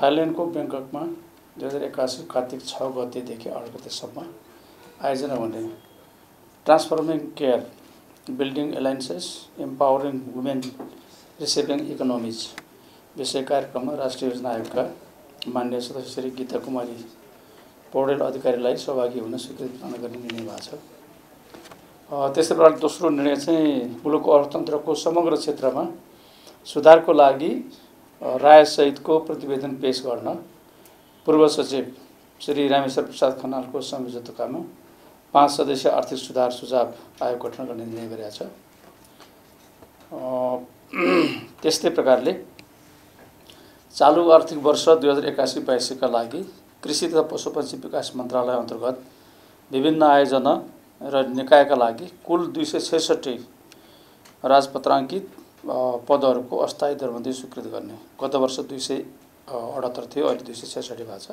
थाइल्यान्डको ब्याङ्ककमा 2081 कार्तिक 6 गतेदेखि 8 गतेसम्म आयोजना हुने transforming care building alliances empowering women reshaping economies विषय कार्यक्रममा राष्ट्रिय योजना आयोगका मान्य सदस्य श्री गीता कुमारी पौडेल अधिकारीलाई सहभागी हुन स्वीकृति प्रदान गर्ने निर्णय भएको छ। त्यस्तै प्रकार दोस्रो निर्णय चाहिँ मुलुकको अर्थतन्त्रको समग्र क्षेत्रमा सुधारको लागि रायसहितको प्रतिवेदन पेश गर्न पूर्व सचिव श्री रामेश्वर प्रसाद खनालको संयोजकतामा 5 सदस्यीय आर्थिक सुधार सुझाव आयोग गठन गर्ने निर्णय गरेको छ। त्यस्तै प्रकारले चालु आर्थिक वर्ष 2081-82 का लागि कृषि तथा पशुपक्षी विकास मन्त्रालय अन्तर्गत विभिन्न आयोजना र निकायका लागि कुल 266 राजपत्राङ्कित पदहरूको अस्थायी दरबन्दी स्वीकृत गर्ने। गत वर्ष 278 थियो, अहिले 266 भएको छ।